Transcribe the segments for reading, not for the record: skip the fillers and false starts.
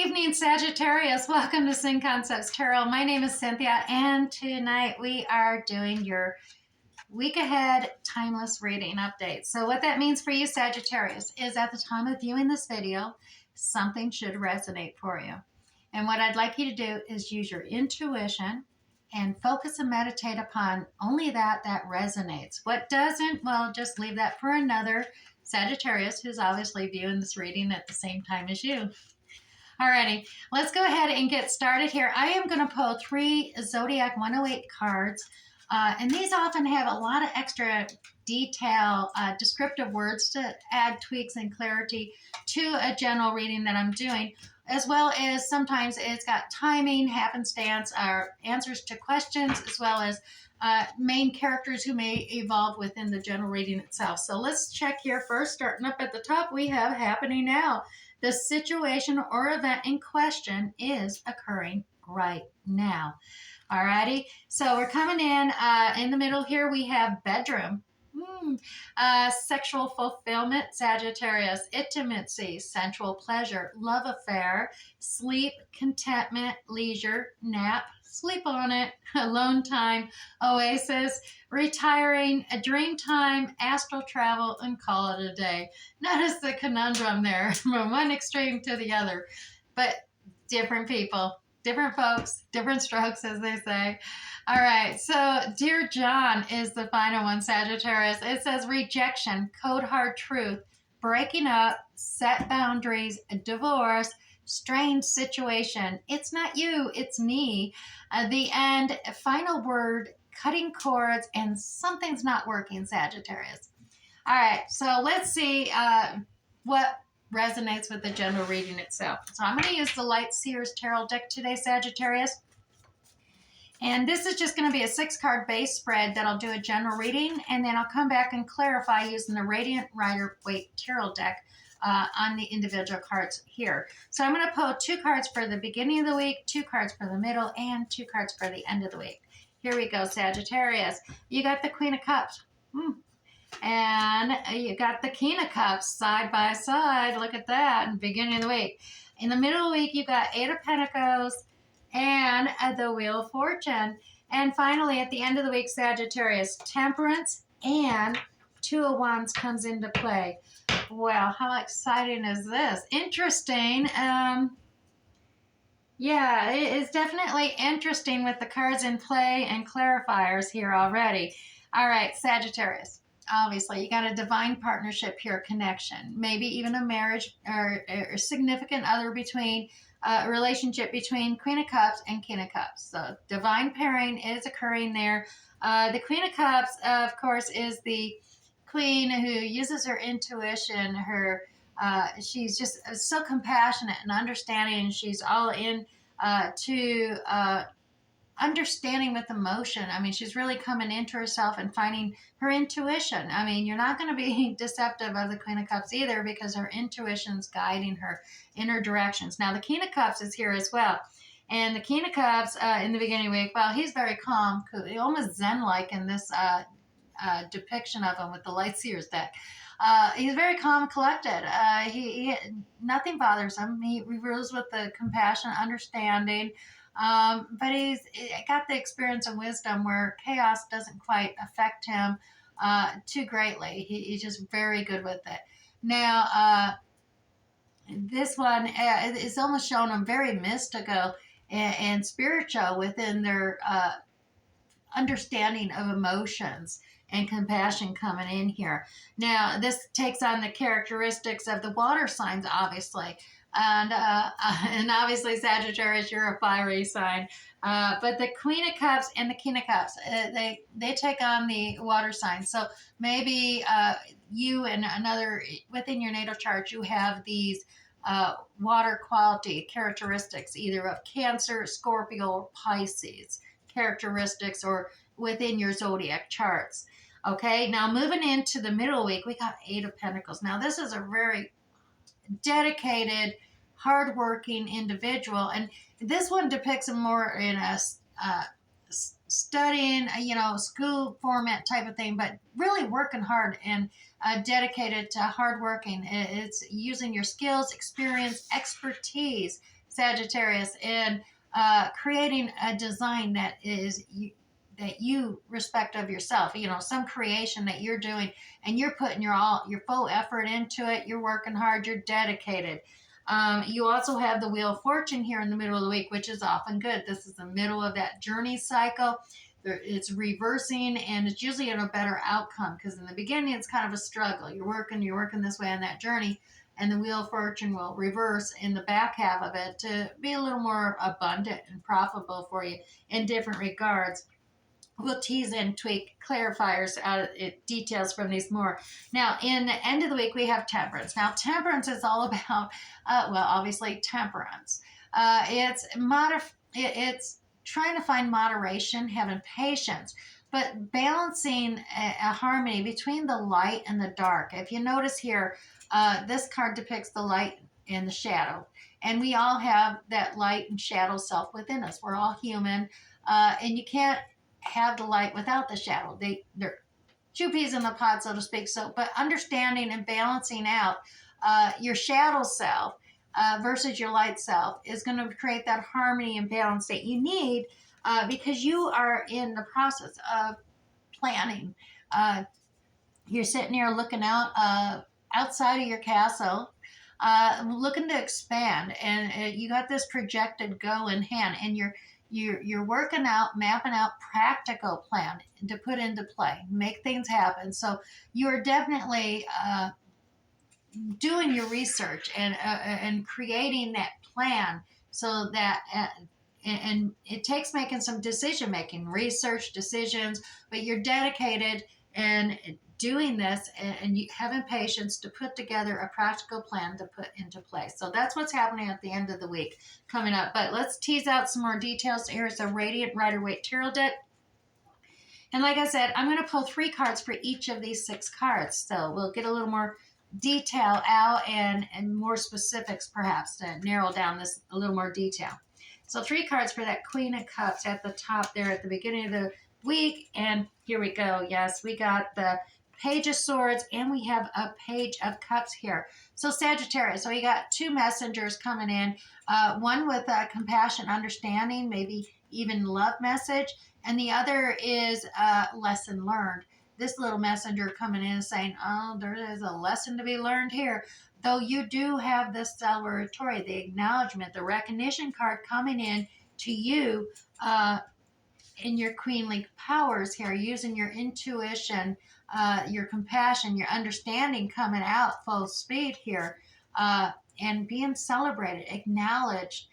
evening, Sagittarius. Welcome to Sing Concepts Tarot. My name is Cynthia, and tonight we are doing your week ahead timeless reading update. So what that means for you, Sagittarius, is at the time of viewing this video, something should resonate for you. And what I'd like you to do is use your intuition and focus and meditate upon only that resonates. What doesn't, well, just leave that for another Sagittarius who's obviously viewing this reading at the same time as you. Alrighty, let's go ahead and get started here. I am going to pull 3 Zodiac 108 cards, and these often have a lot of extra detail, descriptive words to add tweaks and clarity to a general reading that I'm doing, as well as sometimes it's got timing, happenstance, or answers to questions, as well as main characters who may evolve within the general reading itself. So let's check here first. Starting up at the top, we have happening now. The situation or event in question is occurring right now. Alrighty, so we're coming in the middle here. We have bedroom, sexual fulfillment, Sagittarius, intimacy, sensual pleasure, love affair, sleep, contentment, leisure, nap, sleep on it, alone time, oasis, retiring, a dream time, astral travel, and call it a day. Notice the conundrum there from one extreme to the other, but different people, different folks, different strokes, as they say. All right, so Dear John is the final one, Sagittarius. It says rejection, code hard truth, breaking up, set boundaries, divorce, strange situation. It's not you, it's me. The end, final word, cutting cords, and something's not working, Sagittarius. All right, so let's see what resonates with the general reading itself. So I'm going to use the Light Seers Tarot deck today, Sagittarius. And this is just going to be a 6-card base spread that'll do a general reading, and then I'll come back and clarify using the Radiant Rider-Waite Tarot deck on the individual cards here. So I'm going to pull 2 cards for the beginning of the week, 2 cards for the middle, and 2 cards for the end of the week. Here we go, Sagittarius. You got the Queen of Cups. And you got the King of Cups side by side. Look at that in the beginning of the week. In the middle of the week, you got 8 of Pentacles and the Wheel of Fortune. And finally, at the end of the week, Sagittarius, Temperance and 2 of Wands comes into play. Well, how exciting is this? Interesting. Yeah, it is definitely interesting with the cards in play and clarifiers here already. All right, Sagittarius. Obviously, you got a divine partnership here, connection, maybe even a marriage or significant other between a relationship between Queen of Cups and King of Cups. So divine pairing is occurring there. The Queen of Cups, of course, is the queen who uses her intuition, she's just so compassionate and understanding, and she's all in to understanding with emotion. I mean, she's really coming into herself and finding her intuition. I mean, you're not going to be deceptive of the Queen of Cups either, because her intuition's guiding her in her directions. Now, the King of Cups is here as well. And the King of Cups in the beginning of the week, well, he's very calm, almost zen-like in this depiction of him with the Light Seers deck. He's very calm and collected. Nothing bothers him. He rules with the compassion, understanding, but he's got the experience and wisdom where chaos doesn't quite affect him too greatly. He's just very good with it. Now, this one is almost showing him very mystical and spiritual within their understanding of emotions and compassion coming in here. Now, this takes on the characteristics of the water signs, obviously. And obviously, Sagittarius, you're a fiery sign. But the Queen of Cups and the King of Cups, they take on the water signs. So maybe you and another, within your natal chart, you have these water quality characteristics, either of Cancer, Scorpio, or Pisces characteristics, or within your zodiac charts. Okay, now moving into the middle week, we got 8 of Pentacles. Now, this is a very dedicated, hardworking individual, and this one depicts him more in a studying, school format type of thing, but really working hard and dedicated to hard working. It's using your skills, experience, expertise, Sagittarius, in creating a design that is that you respect of yourself, some creation that you're doing, and you're putting your full effort into it. You're working hard, you're dedicated. You also have the Wheel of Fortune here in the middle of the week, which is often good. This is the middle of that journey cycle. It's reversing, and it's usually in a better outcome, because in the beginning it's kind of a struggle. You're working this way on that journey, and the Wheel of Fortune will reverse in the back half of it to be a little more abundant and profitable for you in different regards. We'll tease and tweak clarifiers out of it, details from these more. Now, in the end of the week, we have temperance. Now, temperance is all about, obviously temperance. It's trying to find moderation, having patience, but balancing a harmony between the light and the dark. If you notice here, this card depicts the light and the shadow, and we all have that light and shadow self within us. We're all human, and you can't have the light without the shadow. They're two peas in the pod, so to speak. So, but understanding and balancing out your shadow self versus your light self is going to create that harmony and balance that you need, because you are in the process of planning. You're sitting here looking out outside of your castle, looking to expand, and you got this projected goal in hand, and you're working out, mapping out practical plan to put into play, make things happen. So you're definitely doing your research and creating that plan, so that and it takes making some decision making, research decisions, but you're dedicated and doing this, and you having patience to put together a practical plan to put into place. So that's what's happening at the end of the week coming up. But let's tease out some more details. Here's a Radiant Rider-Waite Tarot deck. And like I said, I'm going to pull 3 cards for each of these 6 cards. So we'll get a little more detail out and more specifics, perhaps, to narrow down this a little more detail. So 3 cards for that Queen of Cups at the top there at the beginning of the week. And here we go. Yes, we got the Page of Swords, and we have a Page of Cups here. So Sagittarius, so we got 2 messengers coming in, one with compassion, understanding, maybe even love message, and the other is lesson learned. This little messenger coming in saying, oh, there is a lesson to be learned here. Though you do have this celebratory, the acknowledgement, the recognition card coming in to you in your queenly powers here, using your intuition, your compassion, your understanding coming out full speed here, and being celebrated, acknowledged,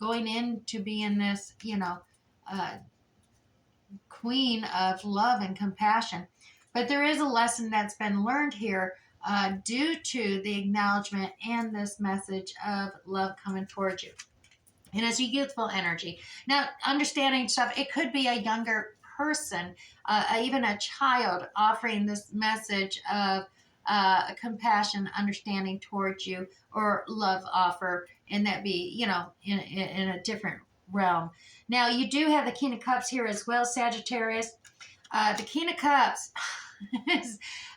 going into being this, queen of love and compassion. But there is a lesson that's been learned here due to the acknowledgement and this message of love coming towards you. And it's a youthful energy. Now, understanding stuff, it could be a younger person, even a child, offering this message of compassion, understanding towards you, or love offer, and that be, in a different realm. Now, you do have the King of Cups here as well, Sagittarius. The King of Cups,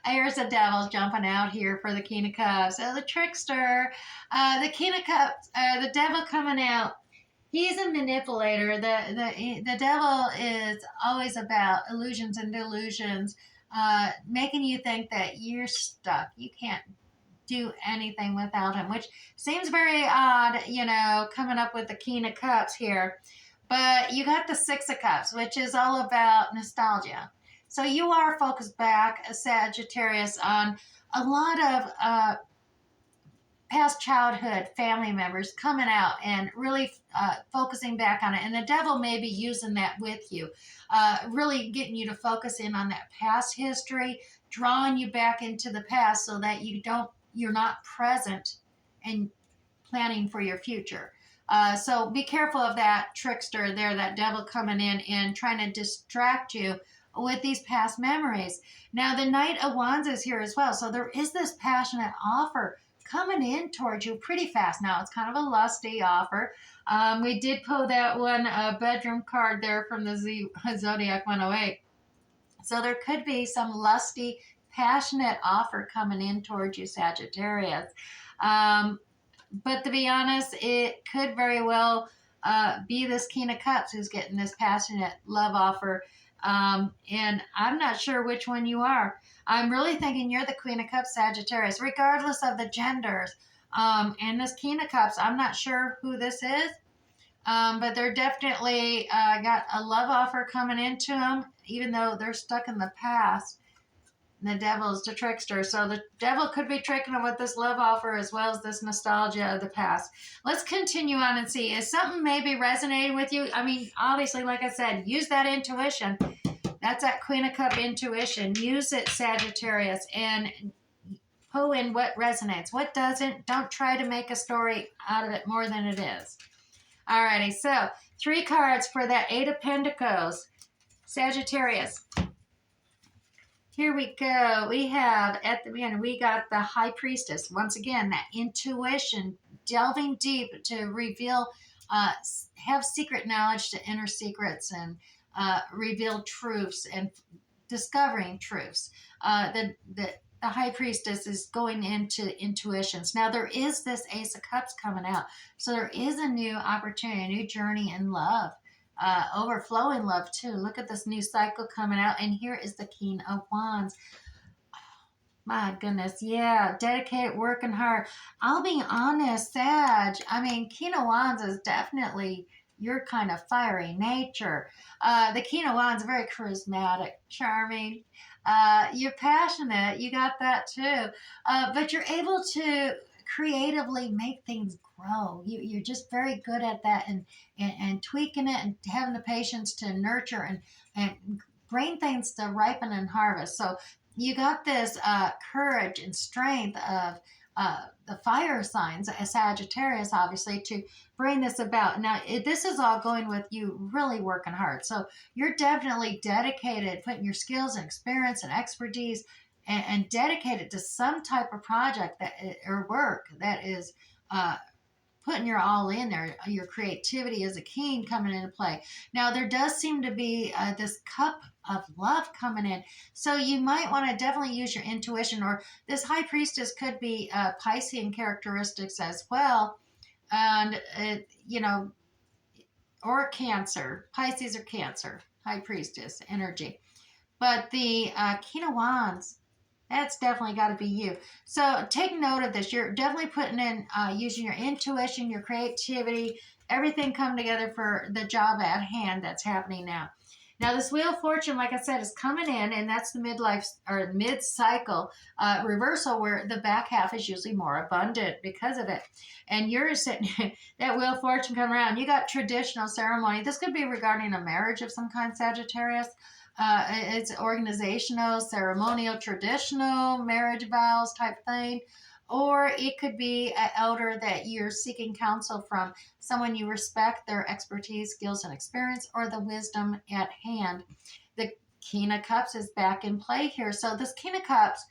here's the devil jumping out here for the King of Cups. So the trickster, the King of Cups, the devil coming out. He's a manipulator. The devil is always about illusions and delusions, making you think that you're stuck. You can't do anything without him, which seems very odd, coming up with the King of Cups here. But you got the Six of Cups, which is all about nostalgia. So you are focused back, Sagittarius, on a lot of past childhood family members coming out and really focusing back on it. And the devil may be using that with you, really getting you to focus in on that past history, drawing you back into the past so that you're not present and planning for your future. So be careful of that trickster there, that devil coming in and trying to distract you with these past memories. Now, the Knight of Wands is here as well. So there is this passionate offer coming in towards you pretty fast. Now, it's kind of a lusty offer. We did pull that one bedroom card there from the Zodiac 108. So there could be some lusty, passionate offer coming in towards you, Sagittarius. But to be honest, it could very well be this King of Cups who's getting this passionate love offer. And I'm not sure which one you are. I'm really thinking you're the Queen of Cups, Sagittarius, regardless of the genders. And this King of Cups, I'm not sure who this is, but they're definitely got a love offer coming into them, even though they're stuck in the past. The devil is the trickster. So the devil could be tricking them with this love offer as well as this nostalgia of the past. Let's continue on and see. Is something maybe resonating with you? I mean, obviously, like I said, use that intuition. That's that Queen of Cup intuition. Use it, Sagittarius, and pull in what resonates. What doesn't? Don't try to make a story out of it more than it is. Alrighty, so 3 cards for that Eight of Pentacles. Sagittarius. Here we go. We have, at the beginning, we got the High Priestess. Once again, that intuition, delving deep to reveal, have secret knowledge to inner secrets and reveal truths and discovering truths. The High Priestess is going into intuitions. Now, there is this Ace of Cups coming out. So there is a new opportunity, a new journey in love. Overflowing love too. Look at this new cycle coming out, and here is the King of Wands. My goodness, yeah, dedicated, working hard. I'll be honest, Sag. I mean, King of Wands is definitely your kind of fiery nature. The King of Wands is very charismatic, charming. You're passionate. You got that too. But you're able to creatively make things grow. You're just very good at that, and tweaking it and having the patience to nurture and bring things to ripen and harvest. So you got this courage and strength of the fire signs, a Sagittarius, obviously, to bring this about. Now, this is all going with you really working hard. So you're definitely dedicated, putting your skills and experience and expertise and dedicated to some type of project that or work that is putting your all in there. Your creativity as a king coming into play. Now, there does seem to be this cup of love coming in. So you might want to definitely use your intuition, or this High Priestess could be Piscean characteristics as well. And, or Cancer. Pisces or Cancer. High Priestess energy. But the King of Wands, that's definitely got to be you. So take note of this. You're definitely putting in, using your intuition, your creativity, everything come together for the job at hand that's happening now. Now, this Wheel of Fortune, like I said, is coming in, and that's the midlife or mid-cycle reversal where the back half is usually more abundant because of it. And you're sitting, that Wheel of Fortune coming around. You got traditional ceremony. This could be regarding a marriage of some kind, Sagittarius. It's organizational, ceremonial, traditional marriage vows type thing. Or it could be an elder that you're seeking counsel from, someone you respect, their expertise, skills, and experience, or the wisdom at hand. The King of Cups is back in play here. So this King of Cups,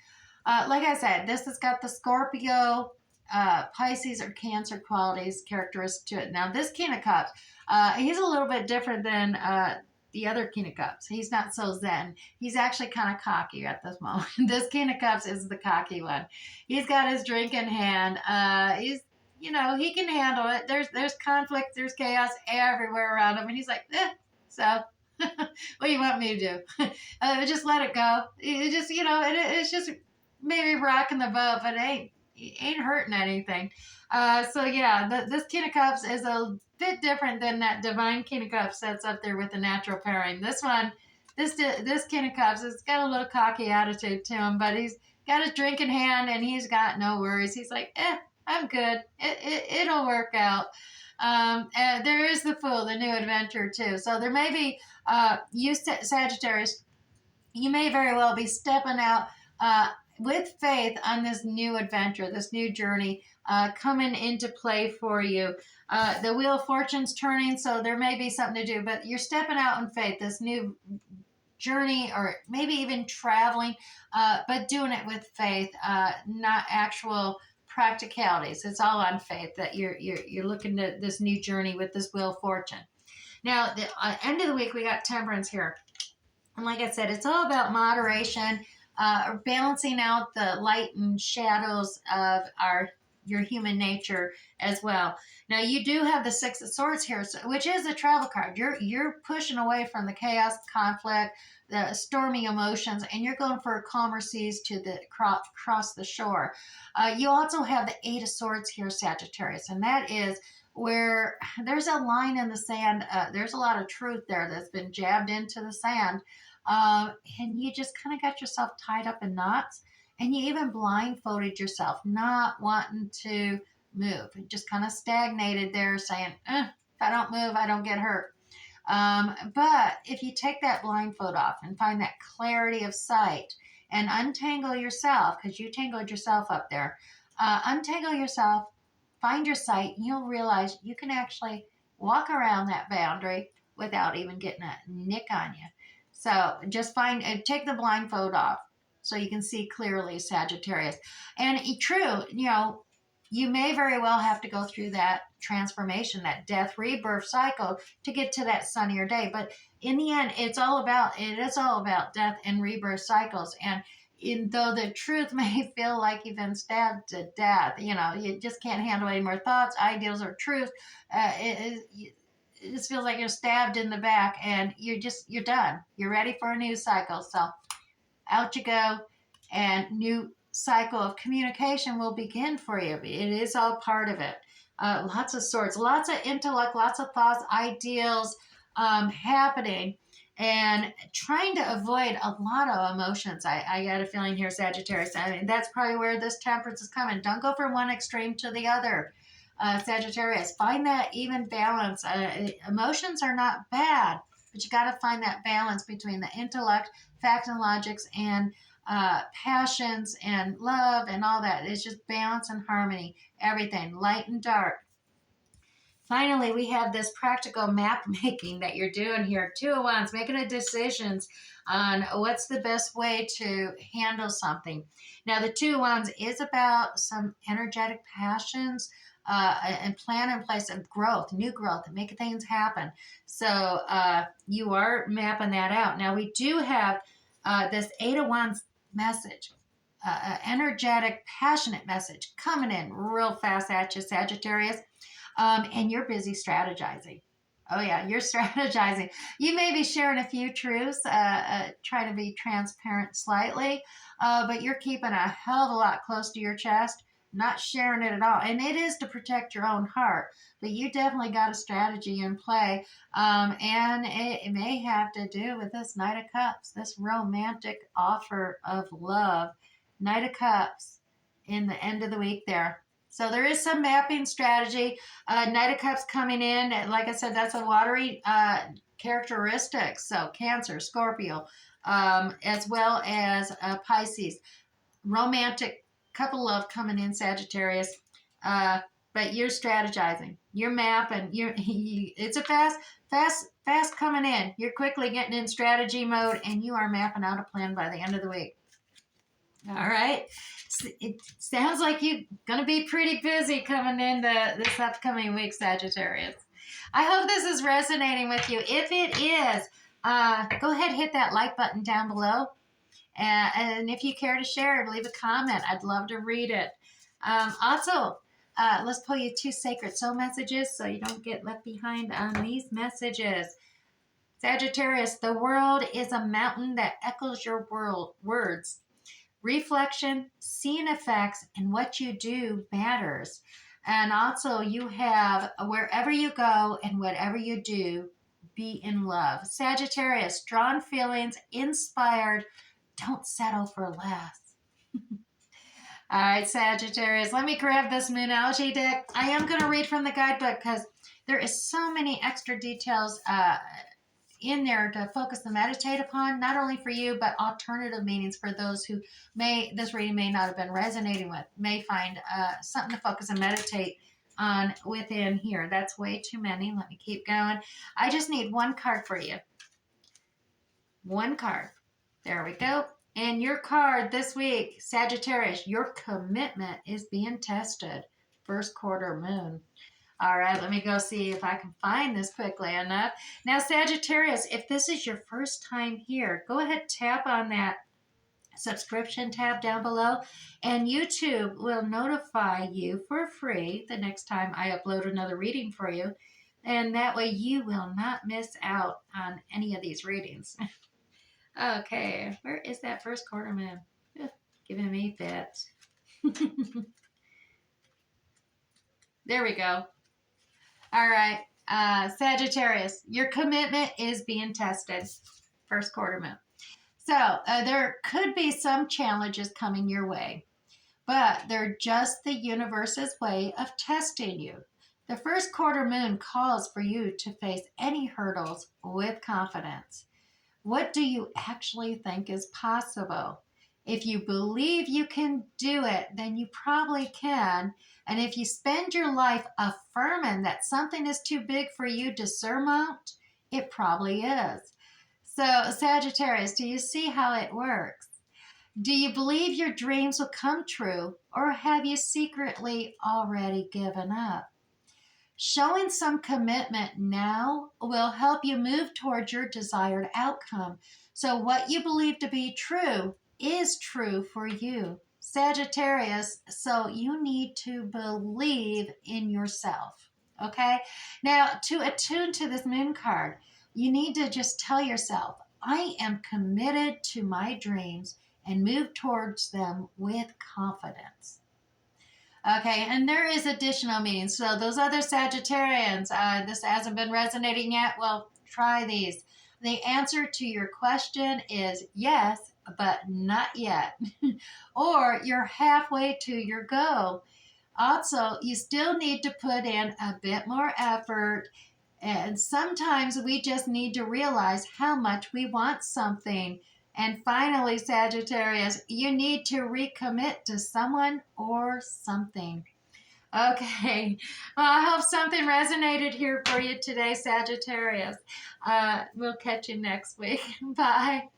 like I said, this has got the Scorpio, Pisces, or Cancer qualities, characteristics to it. Now, this King of Cups, he's a little bit different than the other King of Cups. He's not so zen. He's actually kind of cocky at this moment. This King of Cups is the cocky one. He's got his drink in hand. He's, he can handle it. There's conflict, there's chaos everywhere around him, and he's like, so what do you want me to do? Just let it go. It just, it's just maybe rocking the boat, but it ain't hurting anything. So yeah, this King of Cups is a bit different than that Divine King of Cups that's up there with the natural pairing. This one, this King of Cups has got a little cocky attitude to him, but he's got his drink in hand and he's got no worries. He's like, I'm good. It'll work out. And there is the Fool, the new adventure too. So there may be, you Sagittarius, you may very well be stepping out with faith on this new adventure, this new journey coming into play for you. The Wheel of Fortune's turning, so there may be something to do, but you're stepping out in faith, this new journey, or maybe even traveling, but doing it with faith, not actual practicalities. It's all on faith that you're looking at this new journey with this Wheel of Fortune. Now, the end of the week, we got Temperance here. And like I said, it's all about moderation, balancing out the light and shadows of our your human nature as well. Now you do have the Six of Swords here, which is a travel card. You're pushing away from the chaos, conflict, the stormy emotions, and you're going for calmer seas to the cross the shore. You also have the Eight of Swords here, Sagittarius, and that is where there's a line in the sand. There's a lot of truth there that's been jabbed into the sand, and you just kind of got yourself tied up in knots, and you even blindfolded yourself, not wanting to move. Just kind of stagnated there, saying, if I don't move, I don't get hurt. But if you take that blindfold off and find that clarity of sight and untangle yourself, because you tangled yourself up there, untangle yourself, find your sight, and you'll realize you can actually walk around that boundary without even getting a nick on you. So just take the blindfold off so you can see clearly, Sagittarius. And true, you may very well have to go through that transformation, that death rebirth cycle to get to that sunnier day. But in the end, it is all about death and rebirth cycles. And though the truth may feel like you've been stabbed to death, you just can't handle any more thoughts, ideals, or truth. It just feels like you're stabbed in the back, and you're done. You're ready for a new cycle. So out you go, and new cycle of communication will begin for you. It is all part of it. Lots of swords, lots of intellect, lots of thoughts, ideals happening, and trying to avoid a lot of emotions. I got a feeling here, Sagittarius. I mean, that's probably where this temperance is coming. Don't go from one extreme to the other, Sagittarius. Find that even balance. Emotions are not bad, but you got to find that balance between the intellect, facts and logics, and passions and love and all that. It's just balance and harmony, everything, light and dark. Finally, we have this practical map making that you're doing here. Two of Wands, making a decisions on what's the best way to handle something. Now, the Two of Wands is about some energetic passions and plan in place of growth, new growth, and making things happen. So you are mapping that out. Now, we do have this Eight of Wands message, energetic, passionate message coming in real fast at you, Sagittarius. And you're busy strategizing. Oh, yeah, you're strategizing. You may be sharing a few truths, trying to be transparent slightly, but you're keeping a hell of a lot close to your chest, not sharing it at all. And it is to protect your own heart, but you definitely got a strategy in play. And it may have to do with this Knight of Cups, this romantic offer of love. Knight of Cups in the end of the week there. So there is some mapping strategy. Knight of Cups coming in. Like I said, that's a watery characteristics. So Cancer, Scorpio, as well as Pisces. Romantic couple love coming in, Sagittarius. But you're strategizing. You're mapping. It's a fast coming in. You're quickly getting in strategy mode, and you are mapping out a plan by the end of the week. All right. It sounds like you're going to be pretty busy coming into this upcoming week, Sagittarius. I hope this is resonating with you. If it is, go ahead and hit that like button down below. And if you care to share, leave a comment. I'd love to read it. Also, let's pull you 2 sacred soul messages so you don't get left behind on these messages. Sagittarius, the world is a mountain that echoes your words. Reflection, seeing effects, and what you do matters. And also you have wherever you go and whatever you do, be in love. Sagittarius, strong feelings, inspired, don't settle for less. All right, Sagittarius, let me grab this Moonology deck. I am going to read from the guidebook because there is so many extra details in there to focus and meditate upon, not only for you, but alternative meanings for those who this reading may not have been resonating with, may find something to focus and meditate on within here. That's way too many. Let me keep going. I just need one card for you. One card. There we go. And your card this week, Sagittarius, your commitment is being tested. First quarter moon. All right, let me go see if I can find this quickly enough. Now, Sagittarius, if this is your first time here, go ahead, tap on that subscription tab down below, and YouTube will notify you for free the next time I upload another reading for you. And that way you will not miss out on any of these readings. Okay, where is that first quarter moon? Giving me fits. There we go. All right, Sagittarius, your commitment is being tested. First quarter moon. So there could be some challenges coming your way, but they're just the universe's way of testing you. The first quarter moon calls for you to face any hurdles with confidence. What do you actually think is possible? If you believe you can do it, then you probably can. And if you spend your life affirming that something is too big for you to surmount, it probably is. So, Sagittarius, do you see how it works? Do you believe your dreams will come true, or have you secretly already given up? Showing some commitment now will help you move towards your desired outcome. So, what you believe to be true is true for you, Sagittarius. So, you need to believe in yourself. Okay? Now, to attune to this moon card, you need to just tell yourself, I am committed to my dreams and move towards them with confidence. Okay, and there is additional meanings. So those other Sagittarians, this hasn't been resonating yet. Well, try these. The answer to your question is yes, but not yet. Or you're halfway to your goal. Also, you still need to put in a bit more effort. And sometimes we just need to realize how much we want something. And finally, Sagittarius, you need to recommit to someone or something. Okay, well, I hope something resonated here for you today, Sagittarius. We'll catch you next week. Bye.